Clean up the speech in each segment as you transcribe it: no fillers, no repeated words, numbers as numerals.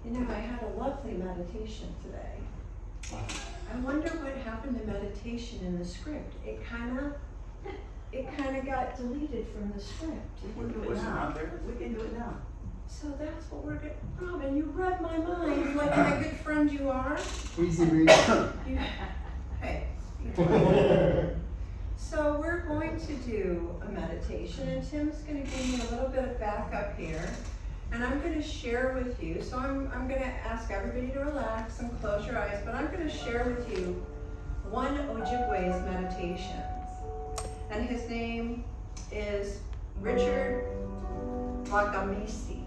You know, I had a lovely meditation today. I wonder what happened to meditation in the script. It kind of got deleted from the script. We can do it now. We can do it now. So that's what we're going to, Robin, you read my mind like my good friend you are. Easy read. Hey. So we're going to do a meditation, and Tim's going to give me a little bit of backup here. And I'm going to share with you, so I'm going to ask everybody to relax and close your eyes, but I'm going to share with you one Ojibwe's meditations. And his name is Richard Wagamisi.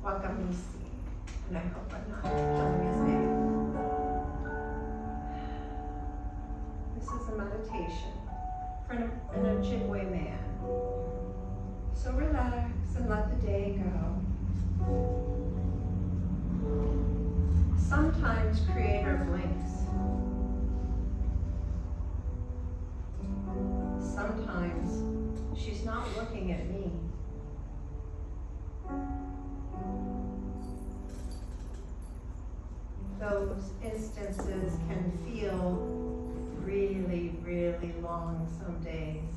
And I hope I'm not killing his name. This is a meditation for an Ojibwe man. So relax and let the day go. Sometimes Creator blinks. Sometimes she's not looking at me. Those instances can feel really, really long some days.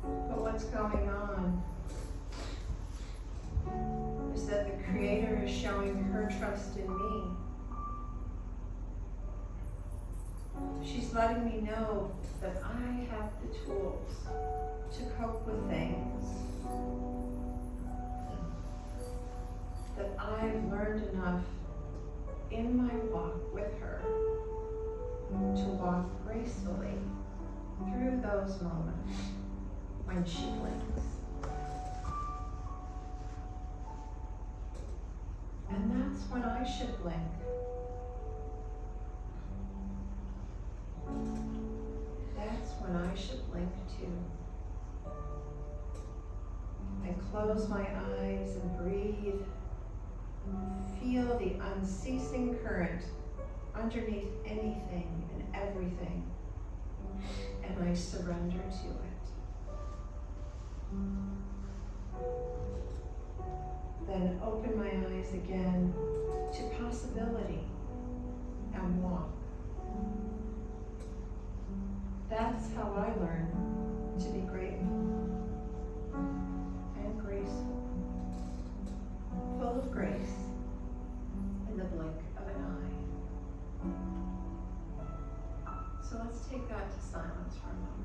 But what's going on is that the Creator is showing her trust in me. She's letting me know that I have the tools to cope with things. That I've learned enough in my walk with her to walk gracefully through those moments when she blinks. And that's when I should blink. That's when I should blink too. I close my eyes and breathe. Feel the unceasing current underneath anything and everything, and I surrender to it. Then open my eyes again to possibility and walk. That's how I learn to be grateful and graceful, full of grace in the blink of an eye. So let's take that to silence for a moment.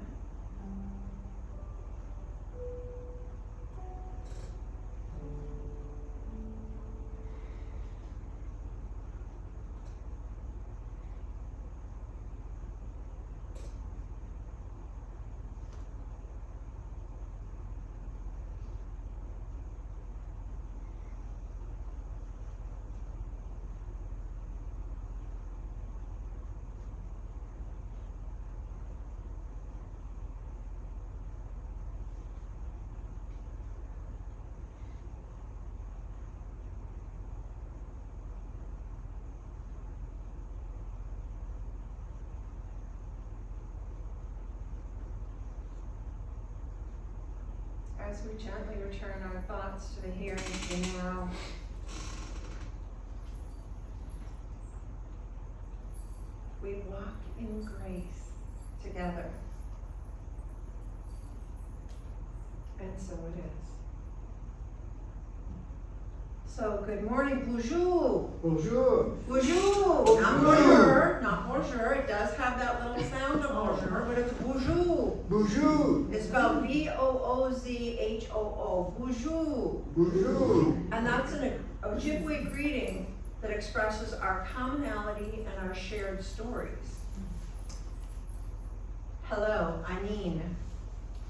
As we gently return our thoughts to the here and to the now, we walk in grace together. And so it is. So good morning, bonjour. Bonjour. Bonjour. Not bonjour, not bonjour. It does have that little sound of bonjour, but it's bonjour. Bonjour. It's spelled B-O-O-Z-H-O-O. Bonjour. Bonjour. And that's an Ojibwe greeting that expresses our commonality and our shared stories. Hello, Anine.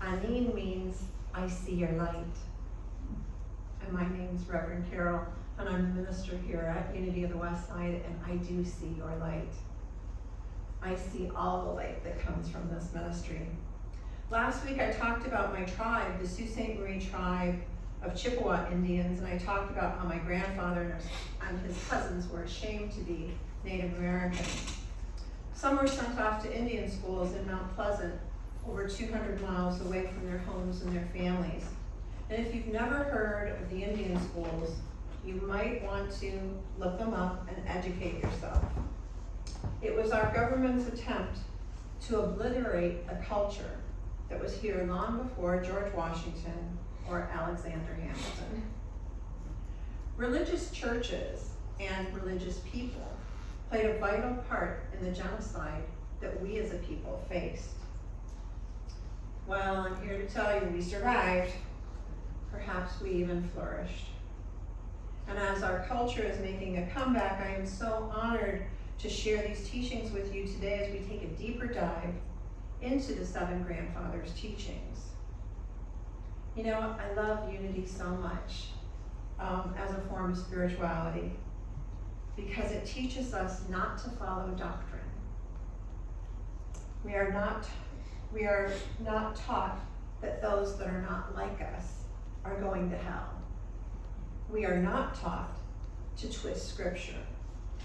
Anine means I see your light. And my name's Reverend Karol, and I'm the minister here at Unity of the West Side, and I do see your light. I see all the light that comes from this ministry. Last week I talked about my tribe, the Sault Ste. Marie tribe of Chippewa Indians, and I talked about how my grandfather and his cousins were ashamed to be Native American. Some were sent off to Indian schools in Mount Pleasant, over 200 miles away from their homes and their families. And if you've never heard of the Indian schools, you might want to look them up and educate yourself. It was our government's attempt to obliterate a culture that was here long before George Washington or Alexander Hamilton. Religious churches and religious people played a vital part in the genocide that we as a people faced. Well, I'm here to tell you we survived. Perhaps we even flourished. And as our culture is making a comeback, I am so honored to share these teachings with you today as we take a deeper dive into the seven grandfathers' teachings. You know, I love unity so much as a form of spirituality because it teaches us not to follow doctrine. We are not taught that those that are not like us are going to hell. We are not taught to twist scripture,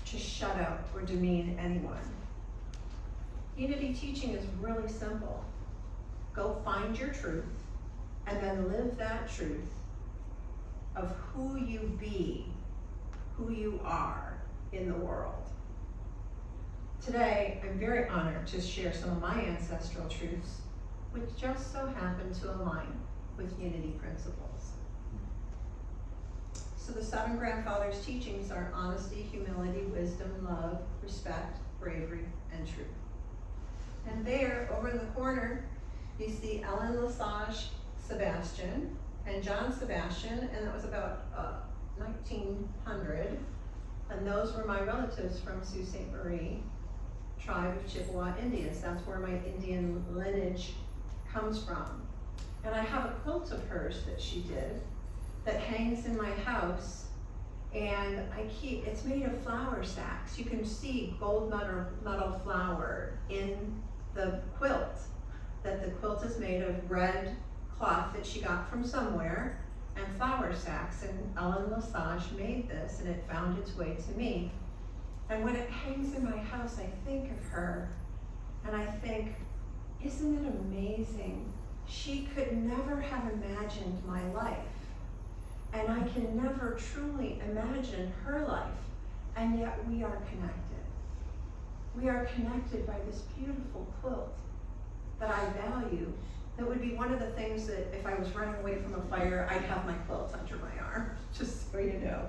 to shut out or demean anyone. Unity teaching is really simple. Go find your truth and then live that truth of who you be, who you are in the world. Today, I'm very honored to share some of my ancestral truths, which just so happen to align with unity principles. So the seven grandfathers' teachings are honesty, humility, wisdom, love, respect, bravery, and truth. And there, over in the corner, you see Ellen Lesage Sebastian and John Sebastian, and that was about 1900. And those were my relatives from Sault Ste. Marie, tribe of Chippewa Indians. That's where my Indian lineage comes from. And I have a quilt of hers that she did that hangs in my house, and it's made of flour sacks. You can see gold metal flour in the quilt, that the quilt is made of red cloth that she got from somewhere and flour sacks, and Ellen Lesage made this and it found its way to me. And when it hangs in my house, I think of her and I think, isn't it amazing? She could never have imagined my life, and I can never truly imagine her life, and yet we are connected. We are connected by this beautiful quilt that I value. That would be one of the things that if I was running away from a fire, I'd have my quilt under my arm, just so you know.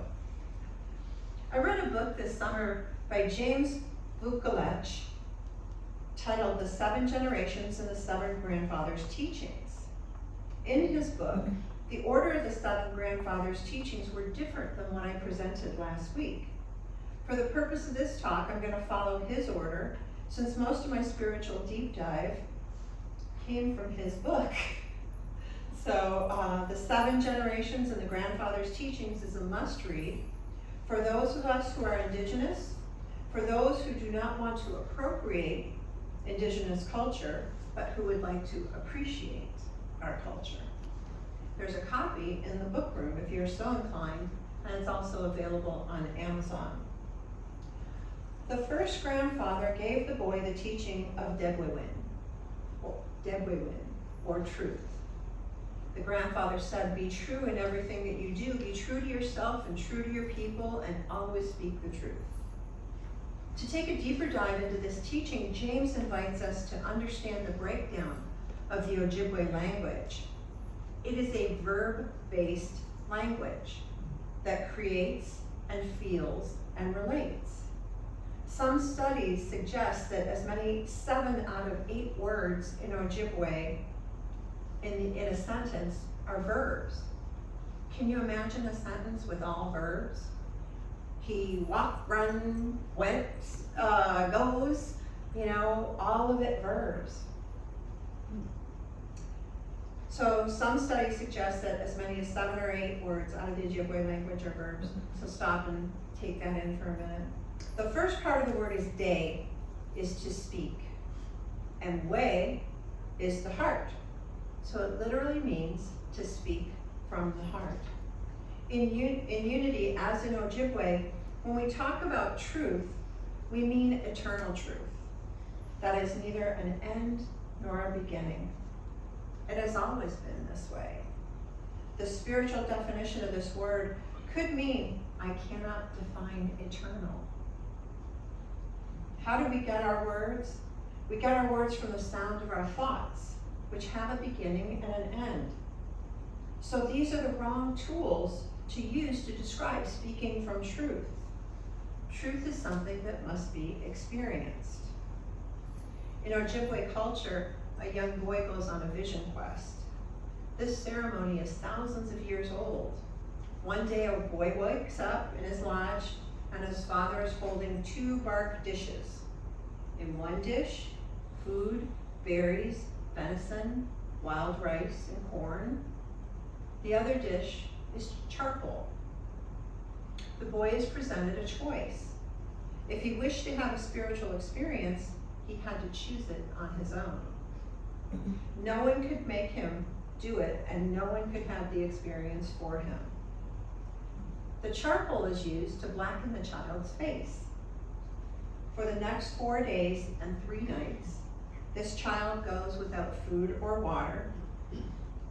I read a book this summer by James Vukolech titled The Seven Generations and the Seven Grandfathers' Teachings. In his book, the order of the seven grandfathers' teachings were different than what I presented last week. For the purpose of this talk, I'm going to follow his order, since most of my spiritual deep dive came from his book. So the seven generations and the grandfathers' teachings is a must read for those of us who are Indigenous, for those who do not want to appropriate Indigenous culture, but who would like to appreciate our culture. There's a copy in the book room if you're so inclined, and it's also available on Amazon. The first grandfather gave the boy the teaching of Debwewin, or truth. The grandfather said, be true in everything that you do, be true to yourself and true to your people, and always speak the truth. To take a deeper dive into this teaching, James invites us to understand the breakdown of the Ojibwe language. It is a verb-based language that creates and feels and relates. Some studies suggest that as many 7 out of 8 words in Ojibwe in a sentence are verbs. Can you imagine a sentence with all verbs? He walked, run, went, goes, all of it verbs. So some studies suggest that as many as 7 or 8 words out of the Ojibwe language are verbs. So stop and take that in for a minute. The first part of the word is day, is to speak. And way is the heart. So it literally means to speak from the heart. In unity, as in Ojibwe, when we talk about truth, we mean eternal truth. That is neither an end nor a beginning. It has always been this way. The spiritual definition of this word could mean I cannot define eternal. How do we get our words? We get our words from the sound of our thoughts, which have a beginning and an end. So these are the wrong tools to use to describe speaking from truth. Truth is something that must be experienced. In Ojibwe culture, a young boy goes on a vision quest. This ceremony is thousands of years old. One day a boy wakes up in his lodge and his father is holding 2 bark dishes. In one dish, food, berries, venison, wild rice, and corn. The other dish is charcoal. The boy is presented a choice. If he wished to have a spiritual experience, he had to choose it on his own. No one could make him do it, and no one could have the experience for him. The charcoal is used to blacken the child's face. For the next 4 days and 3 nights, this child goes without food or water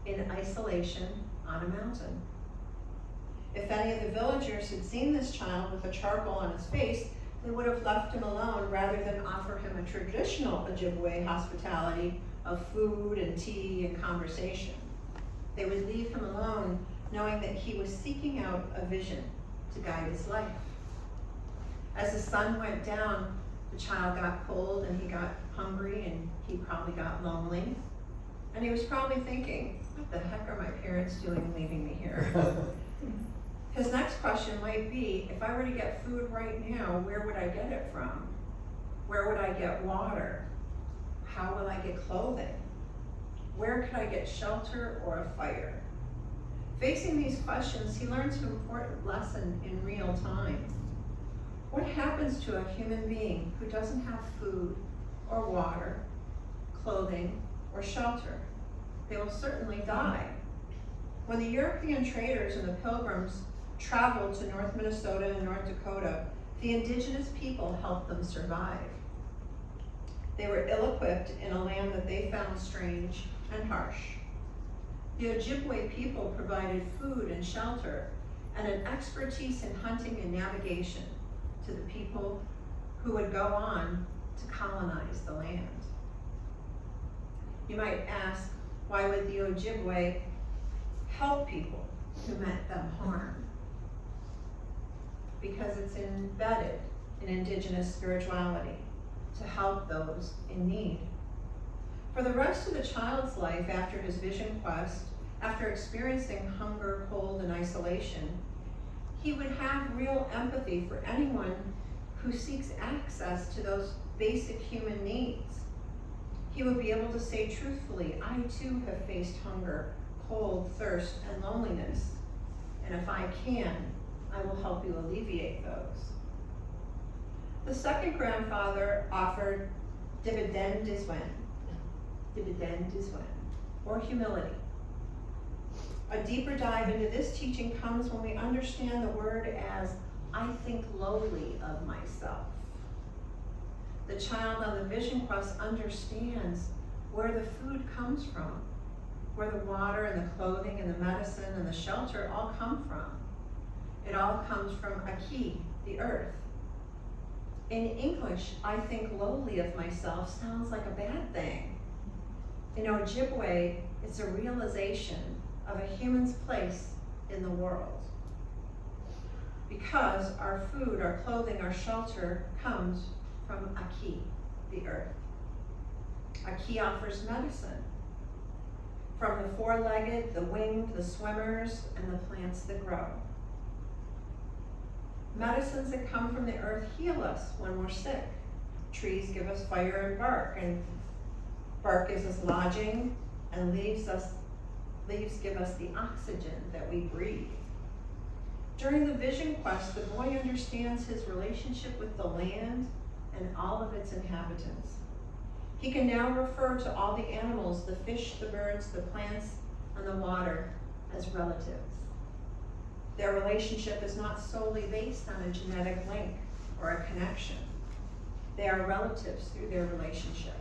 in isolation on a mountain. If any of the villagers had seen this child with the charcoal on his face, they would have left him alone rather than offer him a traditional Ojibwe hospitality of food and tea and conversation. They would leave him alone, knowing that he was seeking out a vision to guide his life. As the sun went down, the child got cold and he got hungry and he probably got lonely. And he was probably thinking, what the heck are my parents doing leaving me here? His next question might be, if I were to get food right now, where would I get it from? Where would I get water? How will I get clothing? Where could I get shelter or a fire? Facing these questions, he learns an important lesson in real time. What happens to a human being who doesn't have food or water, clothing, or shelter? They will certainly die. When the European traders and the pilgrims traveled to North Minnesota and North Dakota, the indigenous people helped them survive. They were ill-equipped in a land that they found strange and harsh. The Ojibwe people provided food and shelter and an expertise in hunting and navigation to the people who would go on to colonize the land. You might ask, why would the Ojibwe help people who meant them harm? Because it's embedded in indigenous spirituality to help those in need. For the rest of the child's life after his vision quest, after experiencing hunger, cold, and isolation, he would have real empathy for anyone who seeks access to those basic human needs. He would be able to say truthfully, I too have faced hunger, cold, thirst, and loneliness. And if I can, I will help you alleviate those. The second grandfather offered dividend is when, or humility. A deeper dive into this teaching comes when we understand the word as I think lowly of myself. The child on the vision quest understands where the food comes from, where the water and the clothing and the medicine and the shelter all come from. It all comes from Aki, the earth. In English, I think lowly of myself sounds like a bad thing. In Ojibwe, it's a realization of a human's place in the world. Because our food, our clothing, our shelter comes from Aki, the earth. Aki offers medicine from the four-legged, the winged, the swimmers, and the plants that grow. Medicines that come from the earth heal us when we're sick. Trees give us fire and bark gives us lodging, and leaves give us the oxygen that we breathe. During the vision quest, the boy understands his relationship with the land and all of its inhabitants. He can now refer to all the animals, the fish, the birds, the plants, and the water as relatives. Their relationship is not solely based on a genetic link or a connection. They are relatives through their relationship.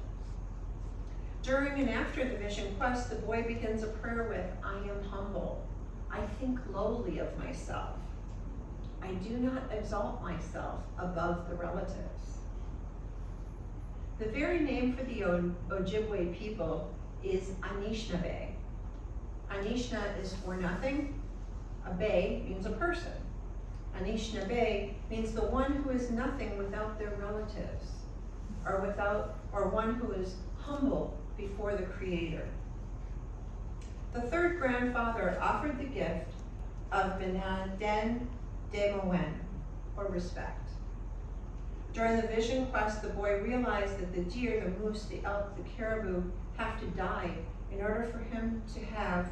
During and after the vision quest, the boy begins a prayer with, I am humble. I think lowly of myself. I do not exalt myself above the relatives. The very name for the Ojibwe people is Anishinaabe. Anishna is for nothing. Abe means a person. Anishinaabe means the one who is nothing without their relatives, or one who is humble before the Creator. The third grandfather offered the gift of Benaden Demoen, or respect. During the vision quest, the boy realized that the deer, the moose, the elk, the caribou have to die in order for him to have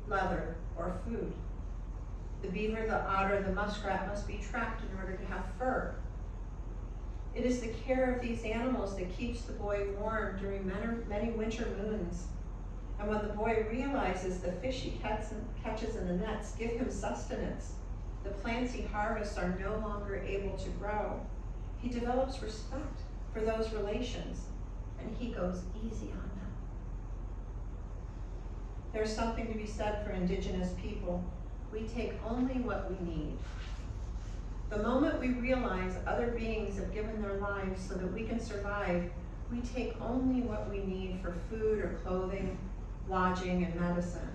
leather or food. The beaver, the otter, the muskrat must be trapped in order to have fur. It is the care of these animals that keeps the boy warm during many winter moons. And when the boy realizes the fish he catches in the nets give him sustenance, the plants he harvests are no longer able to grow, he develops respect for those relations, and he goes easy on them. There's something to be said for Indigenous people. We take only what we need. The moment we realize other beings have given their lives so that we can survive, we take only what we need for food or clothing, lodging, and medicine,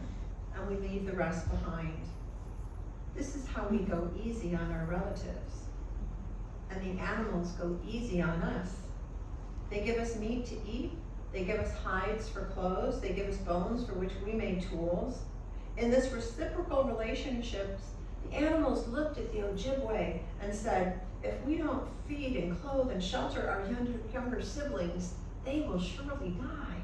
and we leave the rest behind. This is how we go easy on our relatives. And the animals go easy on us. They give us meat to eat, they give us hides for clothes, they give us bones for which we made tools. In this reciprocal relationships, the animals looked at the Ojibwe and said, if we don't feed and clothe and shelter our younger siblings, they will surely die.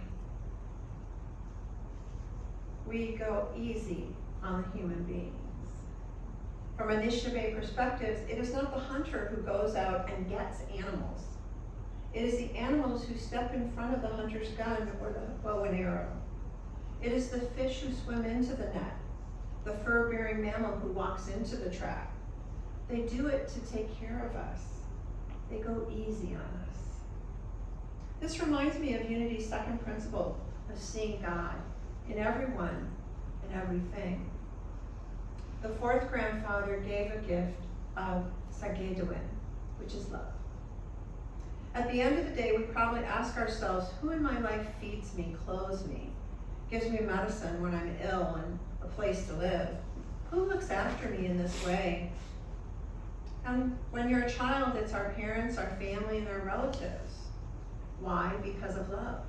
We go easy on the human beings. From Anishinaabe perspectives, it is not the hunter who goes out and gets animals. It is the animals who step in front of the hunter's gun or the bow and arrow. It is the fish who swim into the net, the fur-bearing mammal who walks into the trap. They do it to take care of us. They go easy on us. This reminds me of Unity's second principle of seeing God in everyone and everything. The fourth grandfather gave a gift of Sagedwin, which is love. At the end of the day, we probably ask ourselves, who in my life feeds me, clothes me, gives me medicine when I'm ill and a place to live? Who looks after me in this way? And when you're a child, it's our parents, our family, and our relatives. Why? Because of love.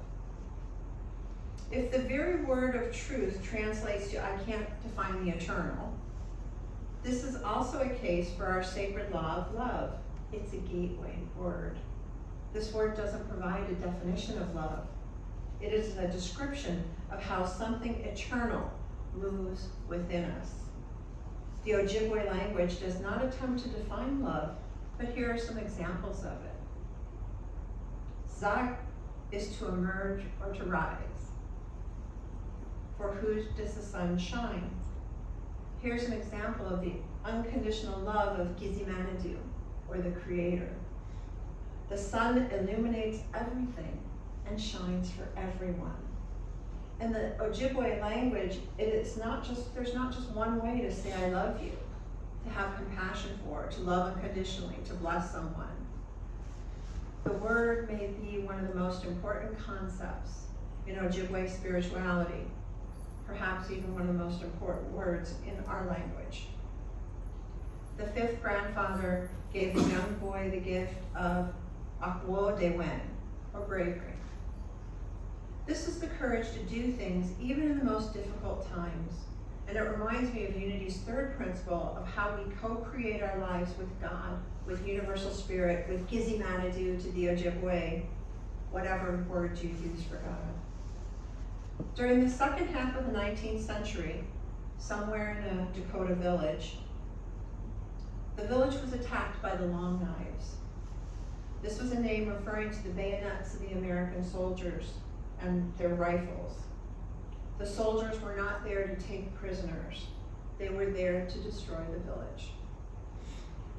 If the very word of truth translates to, I can't define the eternal, this is also a case for our sacred law of love. It's a gateway word. This word doesn't provide a definition of love. It is a description of how something eternal moves within us. The Ojibwe language does not attempt to define love, but here are some examples of it. Zak is to emerge or to rise. For who does the sun shine? Here's an example of the unconditional love of Gizimanadu, or the Creator. The sun illuminates everything and shines for everyone. In the Ojibwe language, there's not just one way to say I love you, to have compassion for, to love unconditionally, to bless someone. The word may be one of the most important concepts in Ojibwe spirituality, perhaps even one of the most important words in our language. The fifth grandfather gave the young boy the gift of Akwo Dewen, or bravery. This is the courage to do things even in the most difficult times. And it reminds me of Unity's third principle of how we co-create our lives with God, with Universal Spirit, with Gizimanadu to the Ojibwe, whatever word you use for God. During the second half of the 19th century, somewhere in a Dakota village, the village was attacked by the Long Knives. This was a name referring to the bayonets of the American soldiers and their rifles. The soldiers were not there to take prisoners. They were there to destroy the village.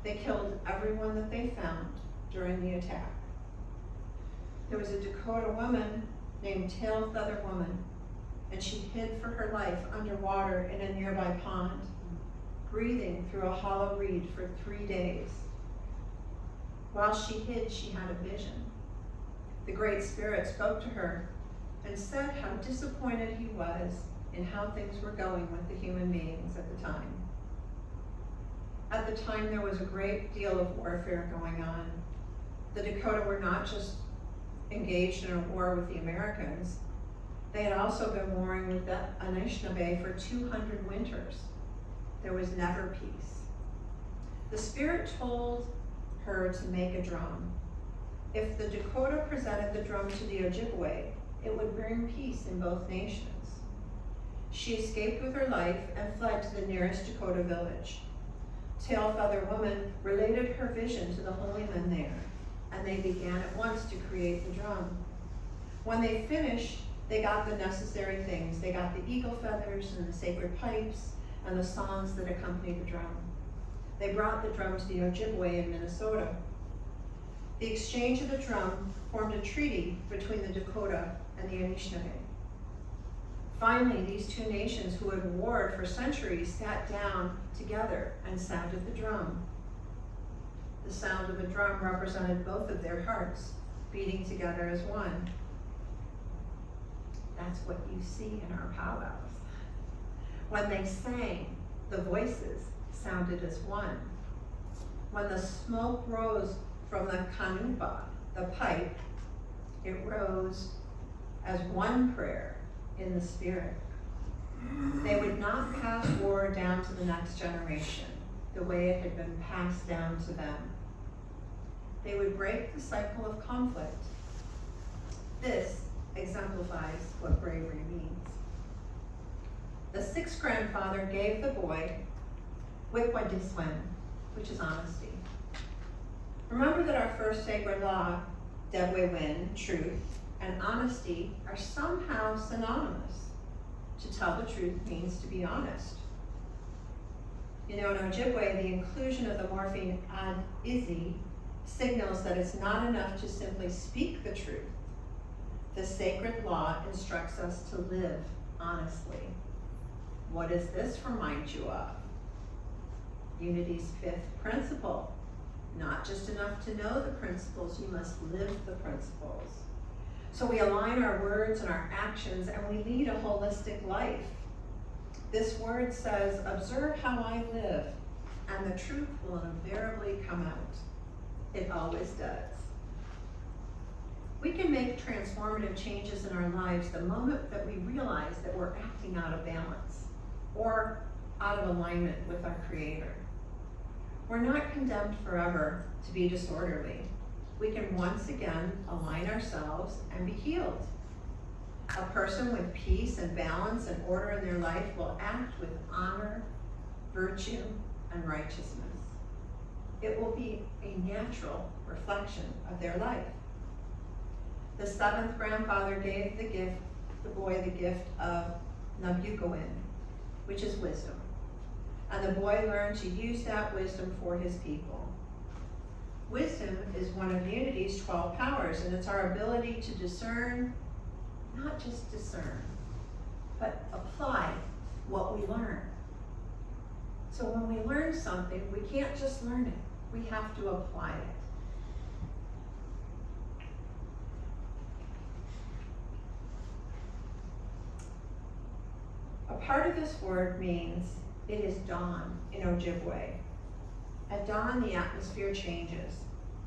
They killed everyone that they found during the attack. There was a Dakota woman named Tail Feather Woman, and she hid for her life underwater in a nearby pond, breathing through a hollow reed for 3 days. While she hid, she had a vision. The Great Spirit spoke to her and said how disappointed he was in how things were going with the human beings at the time. At the time, there was a great deal of warfare going on. The Dakota were not just engaged in a war with the Americans, they had also been warring with the Anishinaabe for 200 winters. There was never peace. The Spirit told her to make a drum. If the Dakota presented the drum to the Ojibwe, it would bring peace in both nations. She escaped with her life and fled to the nearest Dakota village. Tail Feather Woman related her vision to the holy men there, and they began at once to create the drum. When they finished, they got the necessary things. They got the eagle feathers and the sacred pipes and the songs that accompany the drum. They brought the drum to the Ojibwe in Minnesota. The exchange of the drum formed a treaty between the Dakota and the Anishinaabe. Finally, these two nations who had warred for centuries sat down together and sounded the drum. The sound of the drum represented both of their hearts beating together as one. That's what you see in our powwows. When they sang, the voices sounded as one. When the smoke rose from the kanupa, the pipe, it rose as one prayer in the Spirit. They would not pass war down to the next generation the way it had been passed down to them. They would break the cycle of conflict. This exemplifies what bravery means. The sixth grandfather gave the boy wikwadiswen, which is honesty. Remember that our first sacred law, Debwe-win, truth, and honesty are somehow synonymous. To tell the truth means to be honest. You know, in Ojibwe, the inclusion of the morpheme ad-izi signals that it's not enough to simply speak the truth. The sacred law instructs us to live honestly. What does this remind you of? Unity's fifth principle. Not just enough to know the principles, you must live the principles. So we align our words and our actions and we lead a holistic life. This word says, observe how I live, and the truth will invariably come out. It always does. We can make transformative changes in our lives the moment that we realize that we're acting out of balance or out of alignment with our Creator. We're not condemned forever to be disorderly. We can once again align ourselves and be healed. A person with peace and balance and order in their life will act with honor, virtue, and righteousness. It will be a natural reflection of their life. The seventh grandfather gave the boy the gift of Nabukawin, which is wisdom. And the boy learned to use that wisdom for his people. Wisdom is one of Unity's 12 powers, and it's our ability to discern, not just discern, but apply what we learn. So when we learn something, we can't just learn it, we have to apply it. A part of this word means it is dawn in Ojibwe. At dawn, the atmosphere changes.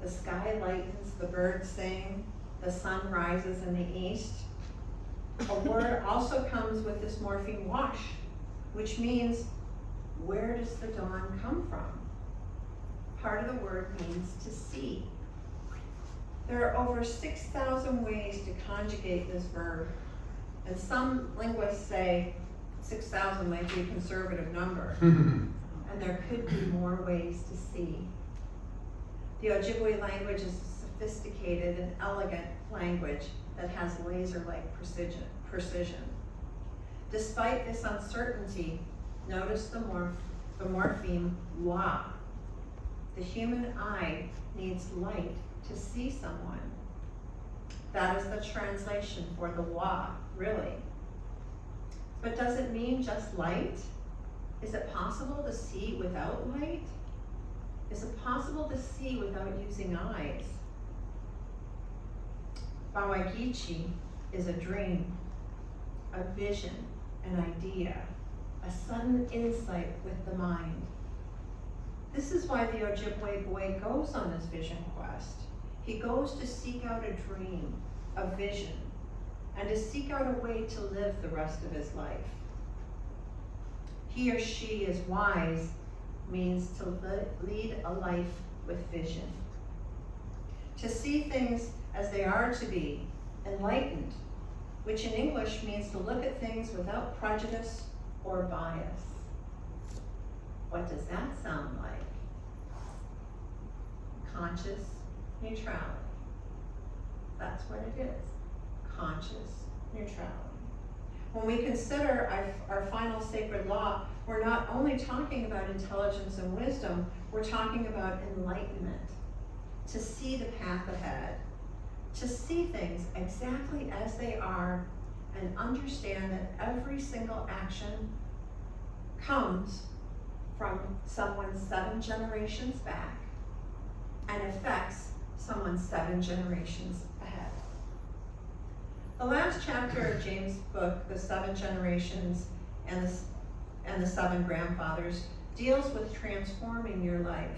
The sky lightens, the birds sing, the sun rises in the east. A word also comes with this morpheme wash, which means, where does the dawn come from? Part of the word means to see. There are over 6,000 ways to conjugate this verb, and some linguists say 6,000 might be a conservative number, and there could be more ways to see. The Ojibwe language is a sophisticated and elegant language that has laser-like precision. Despite this uncertainty, notice the morpheme wa. The human eye needs light to see someone. That is the translation for the wa, really. But does it mean just light? Is it possible to see without light? Is it possible to see without using eyes? Bawagichi is a dream, a vision, an idea, a sudden insight with the mind. This is why the Ojibwe boy goes on his vision quest. He goes to seek out a dream, a vision, and to seek out a way to live the rest of his life. He or she is wise means to lead a life with vision. To see things as they are to be, enlightened, which in English means to look at things without prejudice or bias. What does that sound like? Conscious neutrality. That's what it is, conscious neutrality. When we consider our final sacred law, we're not only talking about intelligence and wisdom, we're talking about enlightenment, to see the path ahead, to see things exactly as they are and understand that every single action comes from someone 7 generations back and affects someone 7 generations ahead. The last chapter of James' book, The 7 Generations and the 7 Grandfathers, deals with transforming your life.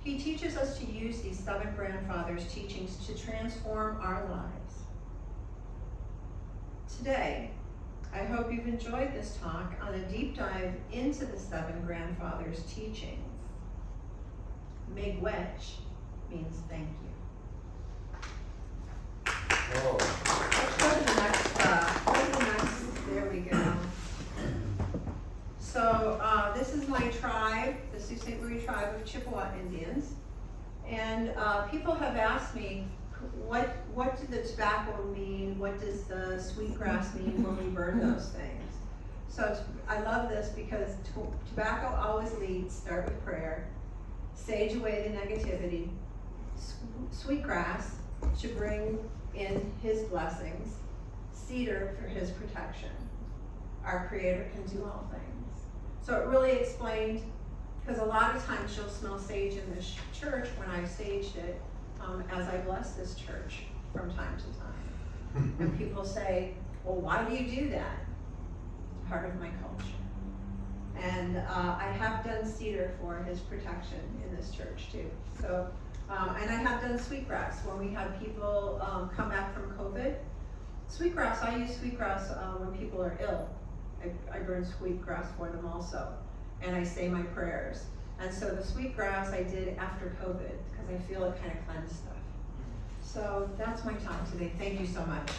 He teaches us to use these 7 grandfathers' teachings to transform our lives. Today, I hope you've enjoyed this talk on a deep dive into the 7 grandfathers' teachings. Miigwech means thank you. Oh. Let's go to the next, there we go. So, this is my tribe, the Sault Ste. Marie tribe of Chippewa Indians. And people have asked me, what did the tobacco mean? What does the sweetgrass mean when we burn those things? So I love this because tobacco always leads, start with prayer, sage away the negativity. Sweetgrass should bring in his blessings, cedar for his protection. Our Creator can do all things. So it really explained, because a lot of times you'll smell sage in this church when I've saged it, as I bless this church from time to time. And people say, well, why do you do that? Part of my culture. And I have done cedar for his protection in this church too. So, and I have done sweetgrass when we had people come back from COVID. Sweetgrass, I use sweetgrass when people are ill. I burn sweetgrass for them also. And I say my prayers. And so the sweetgrass I did after COVID because I feel it kind of cleansed stuff. So that's my talk today. Thank you so much.